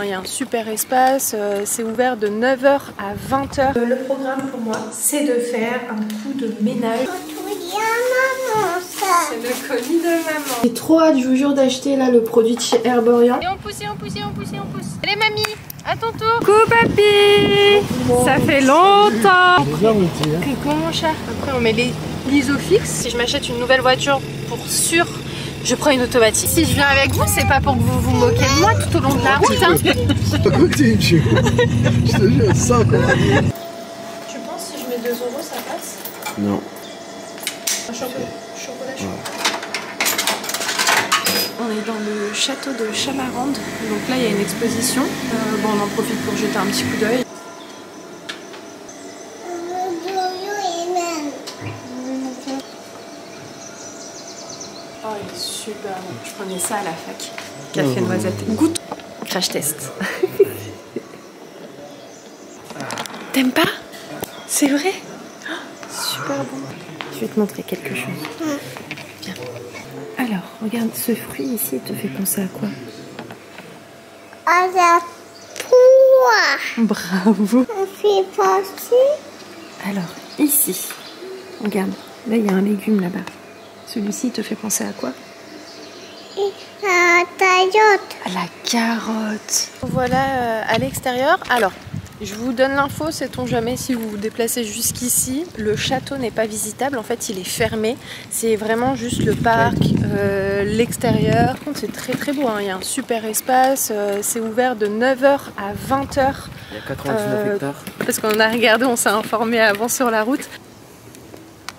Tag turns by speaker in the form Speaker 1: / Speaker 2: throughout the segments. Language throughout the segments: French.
Speaker 1: Il y a un super espace, c'est ouvert de 9h à 20h. Le programme pour moi, c'est de faire un coup de ménage. C'est le colis de maman. J'ai trop hâte, je vous jure, d'acheter là le produit de chez Herborian. Et on pousse, et on pousse, et on pousse, et on pousse. Allez mamie, à ton tour. Coucou papy. Ça fait longtemps. Coucou mon chat. Après on met l'isofix. Si je m'achète une nouvelle voiture, pour sûr, je prends une automatique. Si je viens avec vous, c'est pas pour que vous vous moquez de moi tout au long de la route. Hein.
Speaker 2: C'est pas côté, je te jure, ça quoi.
Speaker 1: Tu penses si je mets 2 € ça passe?
Speaker 2: Non.
Speaker 1: Un chocolat chaud. On est dans le château de Chamarande. Donc là il y a une exposition. Bon, on en profite pour jeter un petit coup d'œil. Oh, il est super bon. Je prenais ça à la fac. Café noisette. Goûte. Crash test. T'aimes pas? C'est vrai? Oh, super bon. Je vais te montrer quelque chose. Viens. Alors, regarde ce fruit ici, il te fait penser à quoi?
Speaker 3: À la poire.
Speaker 1: Bravo.
Speaker 3: Ça fait penser.
Speaker 1: Alors, ici, regarde. Là, il y a un légume là-bas. Celui-ci, il te fait penser à quoi?
Speaker 3: À la carotte.
Speaker 1: À la carotte. Voilà à l'extérieur. Alors, je vous donne l'info, sait-on jamais si vous vous déplacez jusqu'ici. Le château n'est pas visitable, en fait il est fermé. C'est vraiment juste le parc, l'extérieur. C'est très très beau, hein. Il y a un super espace. C'est ouvert de 9h à 20h.
Speaker 2: Il y a 99 hectares.
Speaker 1: Parce qu'on a regardé, on s'est informé avant sur la route.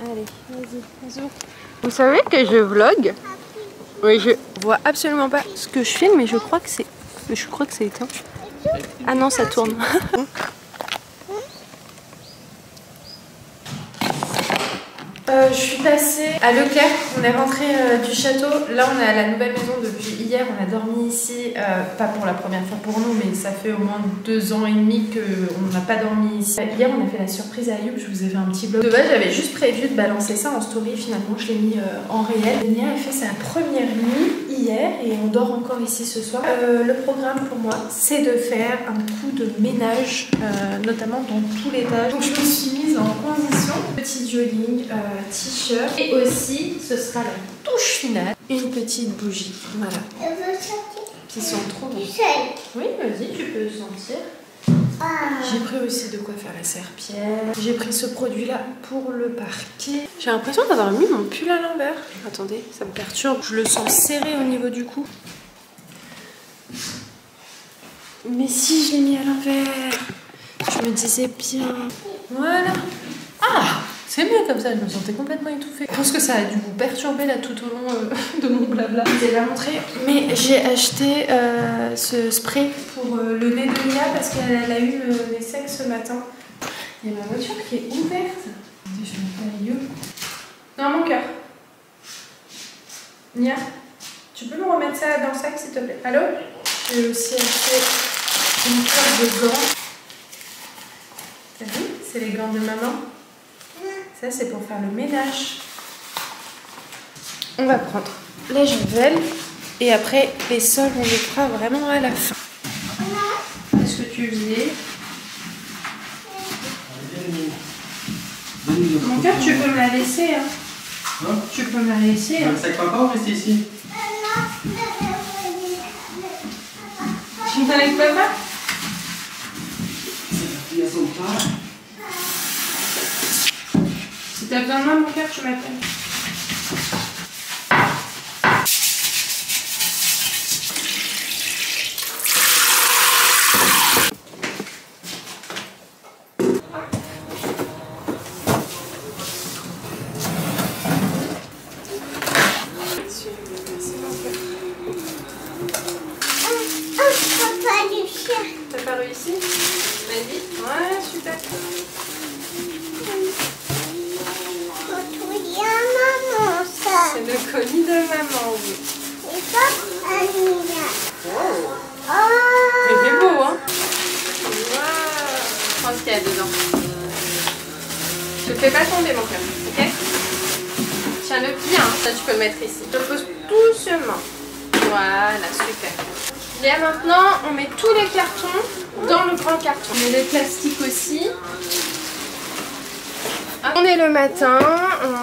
Speaker 1: Allez, vas-y, bisous. Vous savez que je vlog? Oui, je vois absolument pas ce que je filme, mais je crois que c'est éteint. Ah non, ça tourne. Je suis passée à Leclerc, on est rentré du château. Là on est à la nouvelle maison depuis hier, on a dormi ici, pas pour la première fois pour nous, mais ça fait au moins 2 ans et demi qu'on n'a pas dormi ici. Hier on a fait la surprise à Ayoub, je vous ai fait un petit vlog. De base j'avais juste prévu de balancer ça en story, finalement je l'ai mis en réel. Nia a fait sa première nuit hier et on dort encore ici ce soir. Le programme pour moi c'est de faire un coup de ménage, notamment dans tout l'étage. Donc je me suis mise en condition, petit jogging, t-shirt et aussi ce sera la touche finale, une petite bougie, voilà, qui sont trop bons. Oui, vas-y, tu peux sentir. J'ai pris aussi de quoi faire la serpillère. J'ai pris ce produit là pour le parquet. J'ai l'impression d'avoir mis mon pull à l'envers. Attendez, ça me perturbe, je le sens serré au niveau du cou. Mais si, je l'ai mis à l'envers. Je me disais bien. Voilà. Ah, c'est mieux comme ça, je me sentais complètement étouffée. Je pense que ça a dû vous perturber là tout au long de mon blabla. Je vais la montrer, mais j'ai acheté ce spray pour le nez de Nia parce qu'elle a eu le nez sec ce matin. Il y a ma voiture qui est ouverte. Je vais mettre la gueule. Non, mon cœur. Nia, tu peux me remettre ça dans le sac s'il te plaît? Allô? J'ai aussi acheté une paire de gants. T'as vu? C'est les gants de maman. Ça, c'est pour faire le ménage. On va prendre la javel et après, les sols, on les fera vraiment à la fin. Qu'est-ce que tu faisais? Mon cœur, tu peux me la laisser. Hein. Tu peux me la laisser. Hein.
Speaker 2: Ça ne pas rester ici.
Speaker 1: Tu viens avec papa?
Speaker 2: Il y a son pas.
Speaker 1: Si t'as besoin de moi, mon cœur, tu m'appelles. T'as pas réussi? Vas-y. Ouais, super. C'est le colis de maman, oui. C'est beau, hein? Waouh! Je pense qu'il y a dedans. Je te fais pas tomber, mon cœur, ok? Tiens-le bien, ça tu peux le mettre ici. Je le pose doucement. Voilà, super. Léa, maintenant, on met tous les cartons dans le grand carton. On met les plastiques aussi. On est le matin,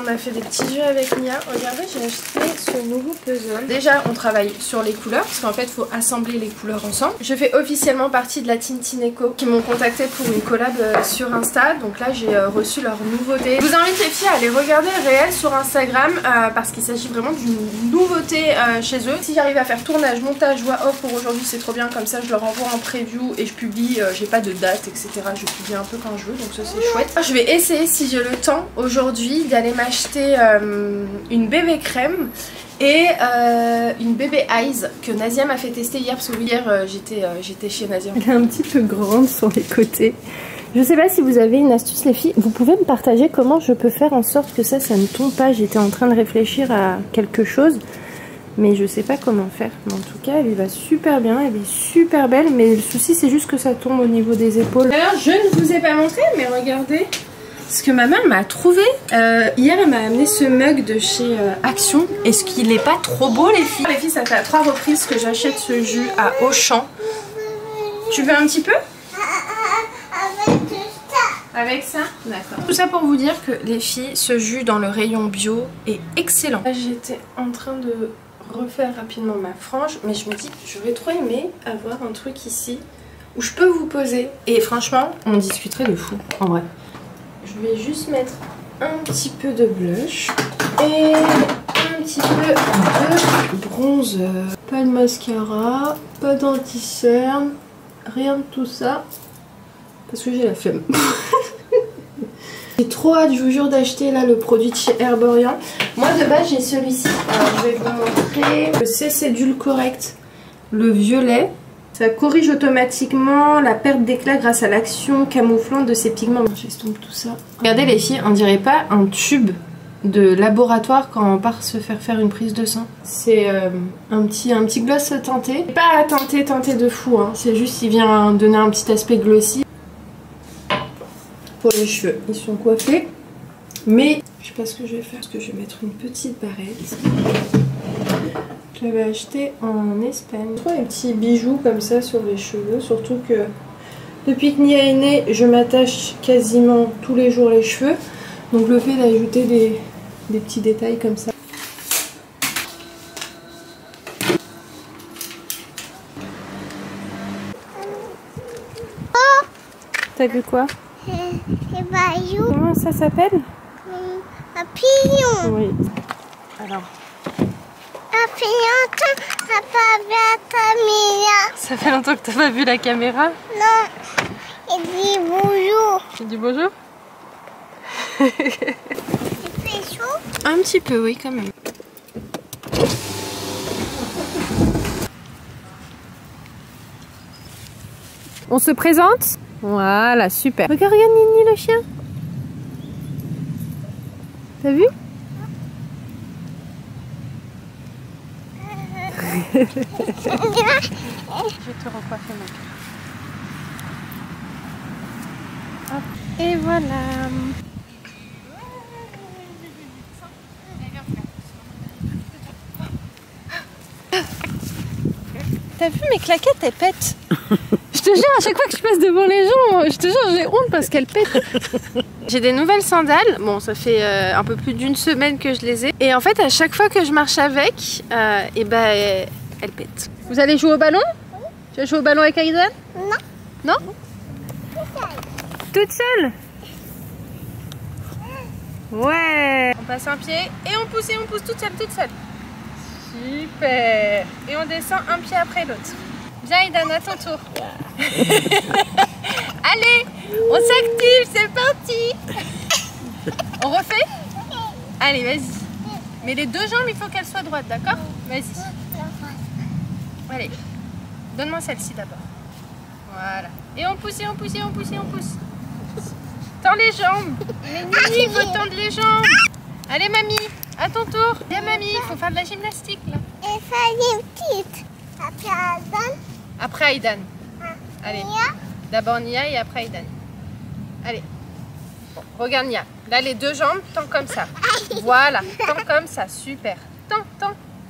Speaker 1: on a fait des petits jeux avec Mia. Regardez, j'ai acheté ce nouveau puzzle. Déjà, on travaille sur les couleurs parce qu'en fait, il faut assembler les couleurs ensemble. Je fais officiellement partie de la Team Tineco qui m'ont contacté pour une collab sur Insta. Donc là, j'ai reçu leur nouveauté. Je vous invite les filles à aller regarder réel sur Instagram parce qu'il s'agit vraiment d'une nouveauté chez eux. Si j'arrive à faire tournage, montage, voix off pour aujourd'hui, c'est trop bien. Comme ça, je leur envoie en preview et je publie. J'ai pas de date, etc. Je publie un peu quand je veux, donc ça c'est chouette. Je vais essayer, si j'ai le temps aujourd'hui, d'aller m'acheter une bébé crème et une bébé eyes que Nazia m'a fait tester hier parce que hier j'étais chez Nazia. Elle est un petit peu grande sur les côtés. Je sais pas si vous avez une astuce les filles, vous pouvez me partager comment je peux faire en sorte que ça ne tombe pas. J'étais en train de réfléchir à quelque chose mais je sais pas comment faire. Mais en tout cas elle va super bien, elle est super belle, mais le souci c'est juste que ça tombe au niveau des épaules. Alors je ne vous ai pas montré mais regardez ce que ma mère m'a trouvé. Hier elle m'a amené ce mug de chez Action. Est-ce qu'il est pas trop beau les filles? Les filles, ça fait à 3 reprises que j'achète ce jus à Auchan. Tu veux un petit peu? Avec ça? D'accord. Tout ça pour vous dire que les filles, ce jus dans le rayon bio est excellent. J'étais en train de refaire rapidement ma frange, mais je me dis j'aurais trop aimé avoir un truc ici où je peux vous poser. Et franchement, on discuterait de fou en vrai. Je vais juste mettre un petit peu de blush et un petit peu de bronzer. Pas de mascara, pas d'anti-cerne, rien de tout ça parce que j'ai la flemme. J'ai trop hâte, je vous jure, d'acheter là le produit de chez Herborian. Moi de base j'ai celui-ci. Alors je vais vous montrer le C-Cédulcorrect, le violet. Ça corrige automatiquement la perte d'éclat grâce à l'action camouflante de ces pigments. J'estompe tout ça. Regardez les filles, on dirait pas un tube de laboratoire quand on part se faire une prise de sang. C'est un petit gloss teinté. Pas teinté de fou, hein. C'est juste il vient donner un petit aspect glossy. Pour les cheveux, ils sont coiffés. Mais je sais pas ce que je vais faire. Parce que je vais mettre une petite barrette. Je l'avais acheté en Espagne. Je trouve des petits bijoux comme ça sur les cheveux. Surtout que depuis que Nia est née, je m'attache quasiment tous les jours les cheveux. Donc le fait d'ajouter des petits détails comme ça.
Speaker 3: Oh,
Speaker 1: T'as vu quoi?
Speaker 3: c'est Bayou.
Speaker 1: Comment ça s'appelle?
Speaker 3: Un papillon.
Speaker 1: Oui. Alors.
Speaker 3: Papillon, t'as pas vu la caméra?
Speaker 1: Ça fait longtemps que t'as pas vu la caméra?
Speaker 3: Non. Il dit bonjour.
Speaker 1: Tu dis bonjour?
Speaker 3: Il fait chaud?
Speaker 1: Un petit peu, oui, quand même. On se présente? Voilà, super. Regarde, regarde Nini le chien. T'as vu? Je vais te recoiffer mon cœur. Hop. Et voilà. T'as vu mes claquettes, elles pètent. Je te jure, à chaque fois que je passe devant les gens, je te jure, j'ai honte parce qu'elles pètent. J'ai des nouvelles sandales. Bon, ça fait un peu plus d'une semaine que je les ai. Et en fait, à chaque fois que je marche avec, et ben, elles pètent. Vous allez jouer au ballon? Oui. Tu vas jouer au ballon avec Aidan?
Speaker 3: Non.
Speaker 1: Non? Toute seule? Ouais. On passe un pied et on pousse toute seule, toute seule. Super. Et on descend un pied après l'autre. Viens Aidan, à ton tour. Allez, on s'active, c'est parti. On refait? Allez, vas-y. Mais les deux jambes, il faut qu'elles soient droites, d'accord? Vas-y. Allez, donne-moi celle-ci d'abord. Voilà. Et on pousse, et on pousse, et on pousse, et on pousse. Tends les jambes. Mais Nini, il faut tendre les jambes. Allez, mamie, à ton tour. Viens, mamie, il faut faire de la gymnastique, là.
Speaker 3: Et ça, une petite. Après Adam.
Speaker 1: Après Aidan. Allez. D'abord Nia et après Aidan. Allez. Regarde Nia. Là, les deux jambes, tends comme ça. Voilà. Tends comme ça. Super. Tends.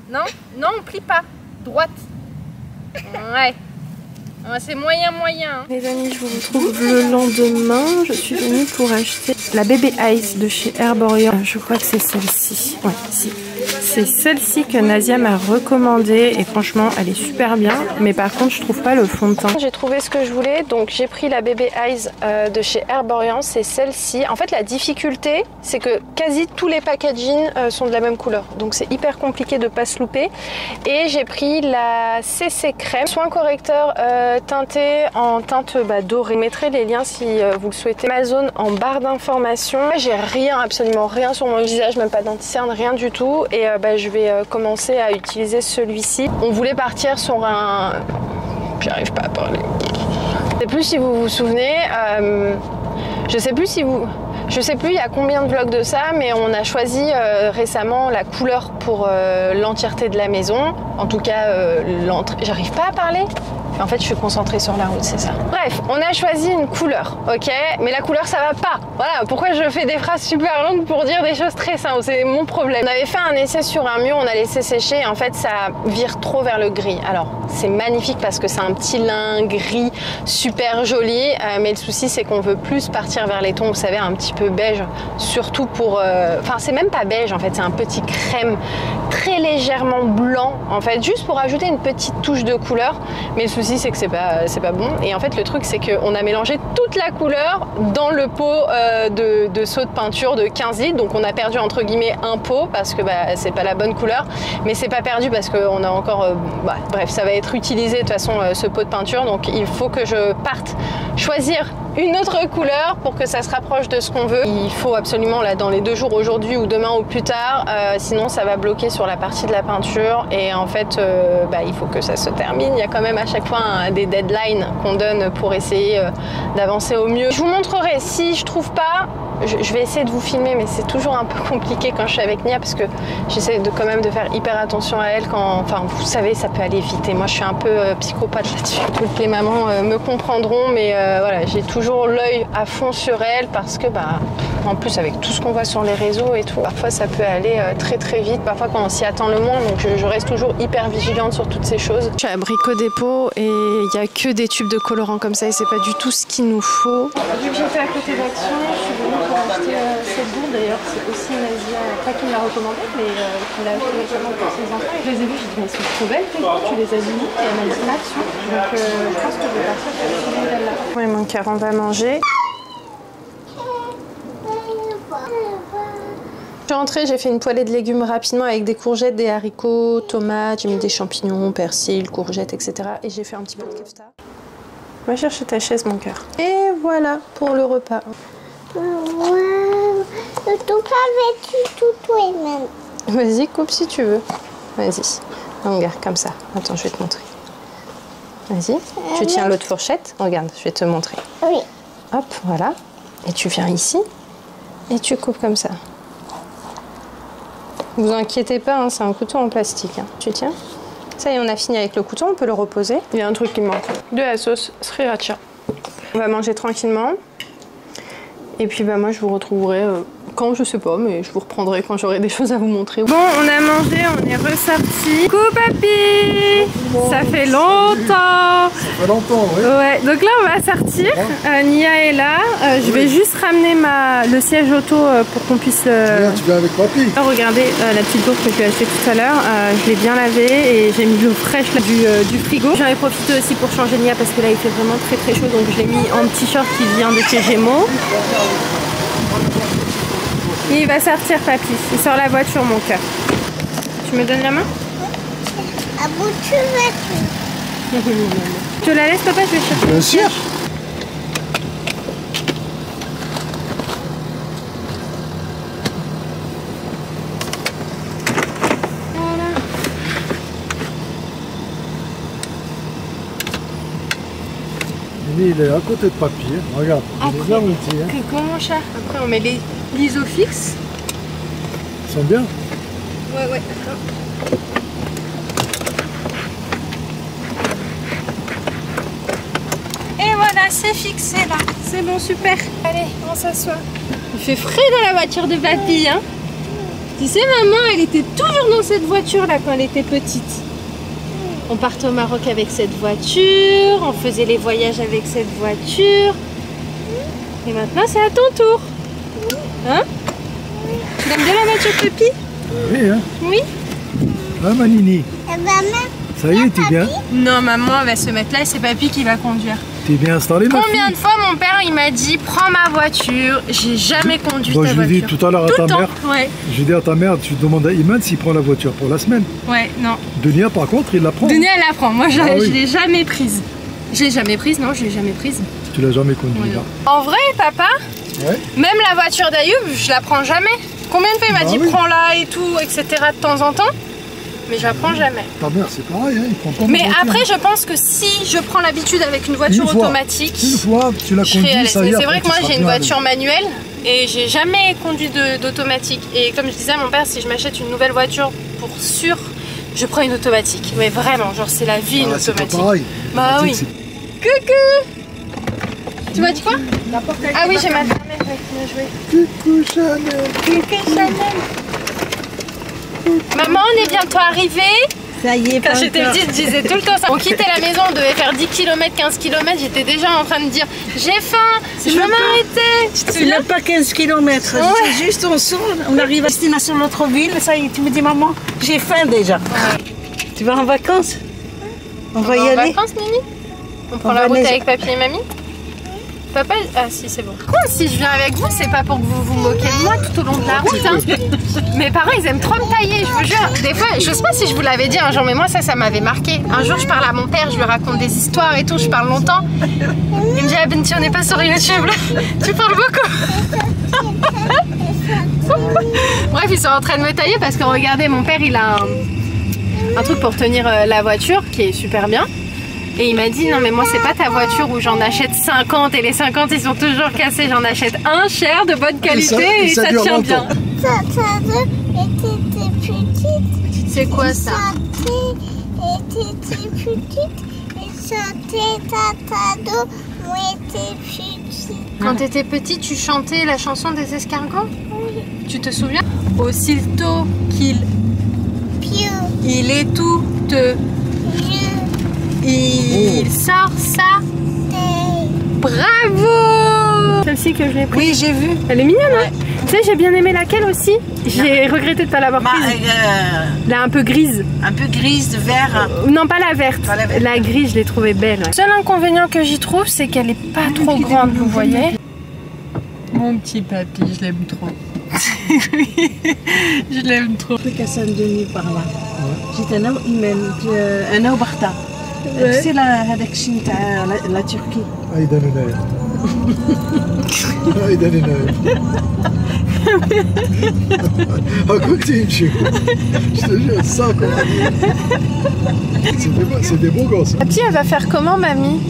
Speaker 1: Non, non, on plie pas. Droite. Ouais. C'est moyen.
Speaker 4: Les amis, je vous retrouve le lendemain. Je suis venue pour acheter la Baby Ice de chez Herborian. Je crois que c'est celle-ci. Ouais, si. C'est celle-ci que Nasia m'a recommandée et franchement, elle est super bien. Mais par contre, je trouve pas le fond de teint. J'ai trouvé ce que je voulais, donc j'ai pris la Baby Eyes de chez Herborian. C'est celle-ci. En fait, la difficulté, c'est que quasi tous les packaging sont de la même couleur. Donc c'est hyper compliqué de pas se louper. Et j'ai pris la CC Crème, soin correcteur teinté en teinte dorée. Je mettrai les liens si vous le souhaitez. Amazon en barre d'informations. J'ai rien, absolument rien sur mon visage, même pas d'anti-cerne, rien du tout. Et je vais commencer à utiliser celui-ci. On voulait partir sur un... J'arrive pas à parler. Je sais plus si vous vous souvenez. Je sais plus il y a combien de vlogs de ça, mais on a choisi récemment la couleur pour l'entièreté de la maison. En tout cas, l'entrée. J'arrive pas à parler. En fait, je suis concentrée sur la route, c'est ça. Bref, on a choisi une couleur, ok? Mais la couleur, ça va pas. Voilà, pourquoi je fais des phrases super longues pour dire des choses très simples? C'est mon problème. On avait fait un essai sur un mur, on a laissé sécher et en fait, ça vire trop vers le gris. Alors, c'est magnifique parce que c'est un petit lin gris super joli, mais le souci, c'est qu'on veut plus partir vers les tons, vous savez, un petit peu beige, surtout pour... Enfin, c'est même pas beige, en fait, c'est un petit crème très légèrement blanc, en fait, juste pour ajouter une petite touche de couleur. Mais le souci, c'est que c'est pas bon. Et en fait, le truc, c'est qu'on a mélangé toute la couleur dans le pot de seau de peinture de 15 litres. Donc, on a perdu entre guillemets un pot parce que c'est pas la bonne couleur. Mais c'est pas perdu parce qu'on a encore... bref, ça va être utilisé de toute façon, ce pot de peinture. Donc, il faut que je parte choisir une autre couleur pour que ça se rapproche de ce qu'on veut. Il faut absolument, là, dans les 2 jours, aujourd'hui ou demain ou plus tard, sinon ça va bloquer sur la partie de la peinture et en fait, il faut que ça se termine. Il y a quand même à chaque fois des deadlines qu'on donne pour essayer d'avancer au mieux. Je vous montrerai, si je trouve pas, je vais essayer de vous filmer, mais c'est toujours un peu compliqué quand je suis avec Nia parce que j'essaie quand même de faire hyper attention à elle quand, enfin, vous savez, ça peut aller vite et moi je suis un peu psychopathe là-dessus. Toutes les mamans me comprendront, mais voilà, j'ai toujours l'œil à fond sur elle parce que, en plus avec tout ce qu'on voit sur les réseaux et tout, parfois ça peut aller très très vite, parfois quand on s'y attend le moins, donc je reste toujours hyper vigilante sur toutes ces choses. Je suis à Brico Dépôt et il n'y a que des tubes de colorants comme ça et c'est pas du tout ce qu'il nous faut. Vu que j'étais à côté d'Action, je suis venue pour acheter cette bourde. D'ailleurs, c'est aussi Nasia, pas qui me l'a recommandé, mais qui l'a acheté récemment pour ses enfants. Et je les ai vues, j'ai dit, mais elles sont trop belles, tu les as vues? Et elle m'a dit Action. Donc je pense que je vais partir sur ce modèle-là. Oui, mon cœur, on va manger. Je suis rentrée, j'ai fait une poêlée de légumes rapidement avec des courgettes, des haricots, tomates, j'ai mis des champignons, persil, courgettes, etc. Et j'ai fait un petit peu de kefta. Va chercher ta chaise, mon cœur. Et voilà pour le repas. Vas-y, coupe si tu veux. Vas-y. On regarde comme ça. Attends, je vais te montrer. Vas-y. Tu tiens l'autre fourchette. Regarde, je vais te montrer.
Speaker 3: Oui.
Speaker 4: Hop, voilà. Et tu viens ici. Et tu coupes comme ça. Ne vous inquiétez pas, hein, c'est un couteau en plastique. Hein. Tu tiens. Ça y est, on a fini avec le couteau. On peut le reposer. Il y a un truc qui manque. De la sauce sriracha. On va manger tranquillement. Et puis moi je vous retrouverai quand, je sais pas, mais je vous reprendrai quand j'aurai des choses à vous montrer. Bon, on a mangé, on est ressorti. Coucou papy. Bon. Ça fait longtemps.
Speaker 2: Ça fait longtemps, oui.
Speaker 4: Ouais, donc là on va sortir. Nia est là. Je vais juste ramener le siège auto pour qu'on puisse...
Speaker 2: Tu viens avec papy.
Speaker 4: Regardez la petite bourse que je lui ai achetée tout à l'heure. Je l'ai bien lavée et j'ai mis de l'eau fraîche là, du frigo. J'en ai profité aussi pour changer Nia parce que là il fait vraiment très très chaud. Donc je l'ai mis en t-shirt qui vient de chez Gémeaux. Il va sortir papy. Il sort la voiture mon cœur. Tu me donnes la main?
Speaker 3: À bout de voiture.
Speaker 4: Tu te la laisses papa? Je vais chercher.
Speaker 2: Bien sûr. Il est à côté de papy, regarde, il est bien multi. Hein.
Speaker 4: Comment cher? Après on met les isofix.
Speaker 2: Ils sont bien?
Speaker 4: Ouais, d'accord. Et voilà, c'est fixé là. C'est bon, super. Allez, on s'assoit. Il fait frais dans la voiture de papy, hein. Tu sais, maman, elle était toujours dans cette voiture là quand elle était petite. on partait au Maroc avec cette voiture, on faisait les voyages avec cette voiture. Et maintenant c'est à ton tour. Hein? Tu aimes bien la voiture, Papy?
Speaker 2: Oui, hein?
Speaker 4: Oui.
Speaker 2: Ah, ma Nini.
Speaker 3: Et maman,
Speaker 2: Ça y est, t'es bien?
Speaker 4: Non, maman elle va se mettre là et c'est Papy qui va conduire.
Speaker 2: T'es bien installé, ma
Speaker 4: Combien
Speaker 2: fille?
Speaker 4: de fois mon père il m'a dit prends ma voiture, j'ai jamais conduit
Speaker 2: Bon,
Speaker 4: ta
Speaker 2: je l'ai dit
Speaker 4: voiture.
Speaker 2: tout à l'heure à
Speaker 4: Tout
Speaker 2: ta
Speaker 4: le temps.
Speaker 2: mère.
Speaker 4: Ouais,
Speaker 2: Je dis à ta mère, tu demandes à Iman s'il prend la voiture pour la semaine.
Speaker 4: ouais, non.
Speaker 2: Dunia, par contre, il la prend.
Speaker 4: Dunia elle la prend, moi je,
Speaker 2: Ah oui.
Speaker 4: je l'ai jamais prise. Je l'ai jamais prise, non, je l'ai jamais prise.
Speaker 2: Tu l'as jamais conduit,
Speaker 4: Ouais.
Speaker 2: là.
Speaker 4: En vrai, papa,
Speaker 2: Ouais.
Speaker 4: même la voiture d'Ayoub, je la prends jamais. Combien de fois il m'a
Speaker 2: Bah
Speaker 4: dit
Speaker 2: oui.
Speaker 4: prends-la et tout, etc. de temps en temps, mais je la prends jamais.
Speaker 2: Ta mère, c'est pareil, hein, il prend pas de
Speaker 4: Mais
Speaker 2: voiture.
Speaker 4: après, je pense que si je prends l'habitude avec une voiture
Speaker 2: Une fois.
Speaker 4: automatique,
Speaker 2: Une fois, tu l'as
Speaker 4: je serai à
Speaker 2: conduit,
Speaker 4: l'aise.
Speaker 2: ça y
Speaker 4: Mais
Speaker 2: est.
Speaker 4: c'est vrai
Speaker 2: après,
Speaker 4: que moi
Speaker 2: tu seras
Speaker 4: j'ai une
Speaker 2: bien à l'aise.
Speaker 4: voiture manuelle et j'ai jamais conduit d'automatique. Et comme je disais à mon père, si je m'achète une nouvelle voiture pour sûr, je prends une automatique. Mais vraiment, genre c'est la vie une
Speaker 2: Ah, c'est pas
Speaker 4: automatique.
Speaker 2: pareil.
Speaker 4: Bah oui.
Speaker 2: C'est-
Speaker 4: Coucou. Tu m'as dit quoi? Ah oui, j'ai ma mère.
Speaker 2: Coucou, Chanel.
Speaker 4: Coucou Chanel. Maman, on est bientôt arrivés.
Speaker 5: Ça y est,
Speaker 4: Quand
Speaker 5: pas
Speaker 4: j'étais
Speaker 5: encore.
Speaker 4: petite, je disais tout le temps ça. On quittait la maison, on devait faire 10 km, 15 km. J'étais déjà en train de dire j'ai faim, je veux
Speaker 5: même pas-
Speaker 4: m'arrêter. Tu te
Speaker 5: C'est
Speaker 4: souviens?
Speaker 5: même pas 15 km.
Speaker 4: Ouais.
Speaker 5: C'est juste on sort, on arrive à destination de notre ville. Ça y est, tu me dis maman, j'ai faim déjà. Tu vas en vacances? On va y
Speaker 4: en
Speaker 5: aller.
Speaker 4: vacances, Nini? On prend
Speaker 5: On
Speaker 4: la
Speaker 5: va
Speaker 4: route
Speaker 5: aller-
Speaker 4: avec papy et mamie? Papa, ah si c'est bon. Quoi, si je viens avec vous, c'est pas pour que vous vous moquez de moi tout au long de la route. Hein. Mes parents, ils aiment trop me tailler, je vous jure. Des fois, je sais pas si je vous l'avais dit un jour, mais moi ça m'avait marqué. Un jour, je parle à mon père, je lui raconte des histoires et tout, je parle longtemps. Il me dit, ah Binti, on n'est pas sur YouTube là. Tu parles beaucoup. Bref, ils sont en train de me tailler parce que regardez, mon père, il a un truc pour tenir la voiture qui est super bien. Et il m'a dit non mais moi c'est pas ta voiture où j'en achète 50 et les 50 ils sont toujours cassés, j'en achète un cher de bonne qualité et ça
Speaker 2: dure
Speaker 4: tient
Speaker 2: longtemps.
Speaker 4: bien.
Speaker 3: ça était petite.
Speaker 4: C'est quoi ça?
Speaker 3: Était petite. Et chantait Tatado, moi était petite.
Speaker 4: Quand t'étais petit tu chantais la chanson des escargots? Oui. Tu te souviens? Aussitôt qu'il
Speaker 3: Piu,
Speaker 4: est tout il sort ça. Bravo! Celle-ci que je l'ai prise.
Speaker 5: Oui, j'ai vu.
Speaker 4: Elle est mignonne hein? Tu sais j'ai bien aimé laquelle aussi? J'ai regretté de pas l'avoir
Speaker 5: Bah,
Speaker 4: prise. Là un peu grise.
Speaker 5: un peu grise, vert.
Speaker 4: Non, pas la verte.
Speaker 5: Pas la verte.
Speaker 4: La grise, je l'ai trouvée belle. Ouais. Seul inconvénient que j'y trouve, c'est qu'elle est pas trop grande, vous voyez. Mon petit papy, je l'aime trop. Je l'aime trop.
Speaker 5: truc à Saint-Denis par là. جيت انا وايمان انا وبختها. نفسي هذاك الشيء نتاع لا تركي.
Speaker 2: Aïda Nenaya. Aïda Nenaya. À côté, monsieur. Je te jure, ça, quoi. C'est des beaux gosses.
Speaker 4: Papy, elle va faire comment, mamie?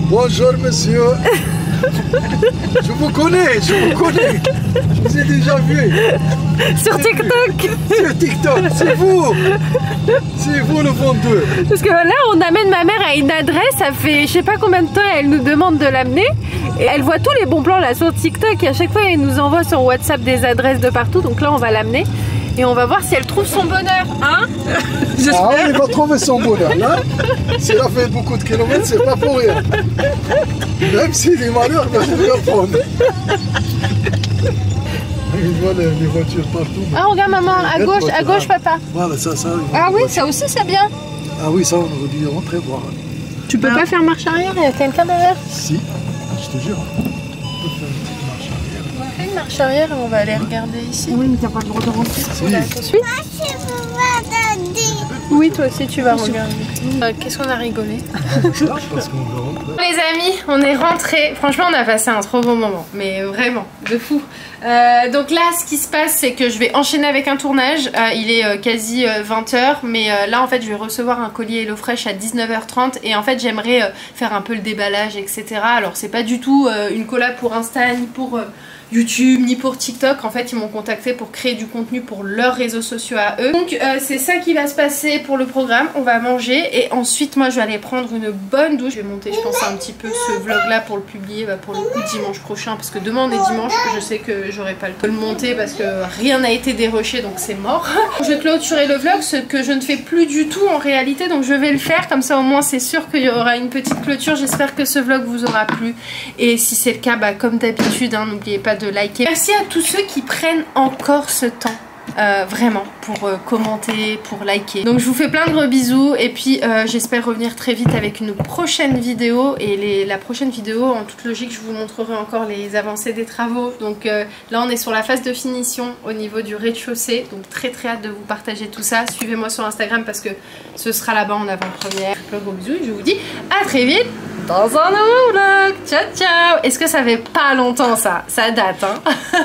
Speaker 2: Bonjour, monsieur. Je vous connais. Je vous ai déjà vu.
Speaker 4: Sur TikTok.
Speaker 2: Sur TikTok, c'est vous le vendeur.
Speaker 4: Parce que là, on amène ma mère à une adresse, ça fait je sais pas combien de temps elle nous demande de l'amener. Et elle voit tous les bons plans là sur TikTok et à chaque fois elle nous envoie sur WhatsApp des adresses de partout. Donc là, on va l'amener et on va voir si elle trouve son bonheur. Hein?
Speaker 2: Ah, il va trouver son bonheur. Là, si elle a fait beaucoup de kilomètres, c'est pas pour rien. Même si les malheurs, ben, je vais le prendre. Il voit les voitures partout. mais-
Speaker 4: Ah, regarde maman, à gauche papa.
Speaker 2: Voilà, ça.
Speaker 4: Ah oui, ça aussi c'est bien.
Speaker 2: Ah oui, ça, on aurait dû rentrer voir.
Speaker 4: Tu peux pas faire marche arrière, il y a quelqu'un derrière.
Speaker 2: Si, je te jure. On peut faire une petite marche arrière.
Speaker 4: On va faire une marche arrière et on va aller regarder ici.
Speaker 5: Oui, mais t'as pas le droit de rentrer.
Speaker 2: Si.
Speaker 4: Tout de suite.
Speaker 3: moi je veux voir Daddy.
Speaker 4: Oui, toi aussi tu vas regarder. Qu'est-ce qu'on a rigolé.
Speaker 2: Parce qu'on va rentrer.
Speaker 4: Les amis, on est rentrés. Franchement, on a passé un trop bon moment, mais vraiment, de fou. Donc là, ce qui se passe, c'est que je vais enchaîner avec un tournage. Il est quasi 20h, mais là, en fait, je vais recevoir un colis HelloFresh à 19h30 et en fait, j'aimerais faire un peu le déballage, etc. Alors, c'est pas du tout une collab pour Insta ni pour
Speaker 1: YouTube ni pour TikTok. En fait ils m'ont contacté pour créer du contenu pour leurs réseaux sociaux à eux. Donc c'est ça qui va se passer pour le programme. On va manger et ensuite moi je vais aller prendre une bonne douche. Je vais monter je pense un petit peu ce vlog là pour le publier pour le coup dimanche prochain, parce que demain on est dimanche. Je sais que j'aurai pas le temps de le monter parce que rien n'a été dérushé, donc c'est mort. Je vais clôturer le vlog, ce que je ne fais plus du tout en réalité, donc je vais le faire comme ça au moins c'est sûr qu'il y aura une petite clôture. J'espère que ce vlog vous aura plu et si c'est le cas comme d'habitude n'oubliez pas de liker. Merci à tous ceux qui prennent encore ce temps vraiment pour commenter, pour liker. Donc je vous fais plein de gros bisous et puis j'espère revenir très vite avec une prochaine vidéo. Et la prochaine vidéo, en toute logique, je vous montrerai encore les avancées des travaux. Donc là on est sur la phase de finition au niveau du rez-de-chaussée, donc très hâte de vous partager tout ça. Suivez-moi sur Instagram parce que ce sera là-bas en avant-première. Plein de gros bisous et je vous dis à très vite dans un nouveau vlog. Ciao ciao. Est-ce que ça fait pas longtemps ça? Ça date hein.